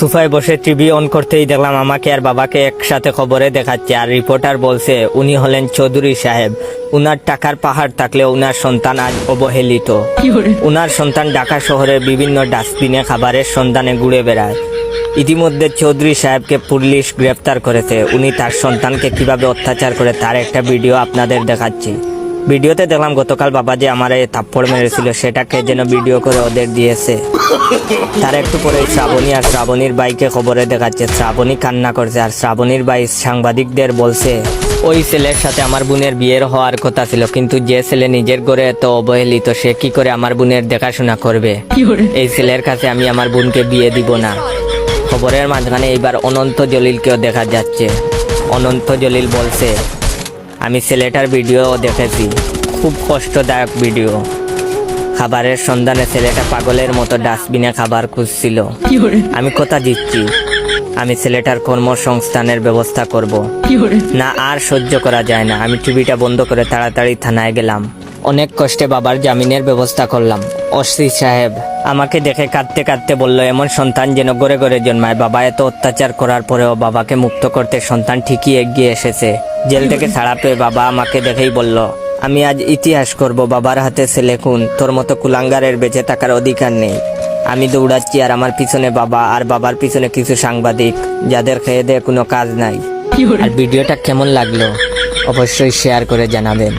সোফায় বসে TV on করতেই দেখলাম আমাকে আর বাবাকে একসাথে খবরে দেখাচ্ছে, আর রিপোর্টার বলছে উনি হলেন চৌধুরী সাহেব। উনার টাকার পাহাড় থাকলেও উনার সন্তান আজ অবহেলিত। উনার সন্তান ঢাকা শহরের বিভিন্ন ডাস্টবিনে খাবারের সন্ধানে ঘুরে বেড়ায়। ইতিমধ্যে চৌধুরী সাহেবকে পুলিশ গ্রেফতার করেছে। উনি তার সন্তানকে কিভাবে অত্যাচার করে তার একটা ভিডিও আপনাদের দেখাচ্ছি। ভিডিওতে দেখলাম গতকাল বাবা যে আমার থাপ্পড় মেরেছিল সেটাকে যেন ভিডিও করে ওদের দিয়েছে। তার একটু পরে শ্রাবণী আর শ্রাবণীর বাইকে খবরে দেখাচ্ছে। শ্রাবণী কান্না করছে আর শ্রাবণীর ভাই সাংবাদিকদের বলছে ওই ছেলের সাথে আমার বোনের বিয়ের হওয়ার কথা ছিল, কিন্তু যে ছেলে নিজের ঘরে এত অবহেলিত সে কি করে আমার বোনের দেখাশোনা করবে। এই ছেলের কাছে আমি আমার বোনকে বিয়ে দিব না। খবরের মাঝখানে এইবার অনন্ত জলিলকেও দেখা যাচ্ছে। অনন্ত জলিল বলছে আমি ছেলেটার ভিডিও দেখেছি, খুব কষ্টদায়ক ভিডিও। খাবারের সন্ধানে ছেলেটা পাগলের মতো ডাস্টবিনে খাবার খুঁজছিল। আমি কথা দিচ্ছি আমি ছেলেটার কর্মসংস্থানের ব্যবস্থা করব। না আর সহ্য করা যায় না। আমি টিভিটা বন্ধ করে তাড়াতাড়ি থানায় গেলাম। অনেক কষ্টে বাবার জামিনের ব্যবস্থা করলাম। ওসি সাহেব আমাকে দেখে কাঁদতে কাঁদতে বলল এমন সন্তান যেন ঘরে ঘরে জন্মায়। বাবা এত অত্যাচার করার পরেও বাবাকে মুক্ত করতে সন্তান ঠিকই এগিয়ে এসেছে। জেল থেকে ছাড়া পেয়ে বাবা আমাকে দেখেই বলল আমি আজ ইতিহাস করব। বাবার হাতে ছেলে খুন, তোর মতো কুলাঙ্গারের বেঁচে থাকার অধিকার নেই। আমি দৌড়াচ্ছি আর আমার পিছনে বাবা, আর বাবার পিছনে কিছু সাংবাদিক যাদের খেয়ে দেয়ে কোনো কাজ নাই। আর ভিডিওটা কেমন লাগলো অবশ্যই শেয়ার করে জানাবেন।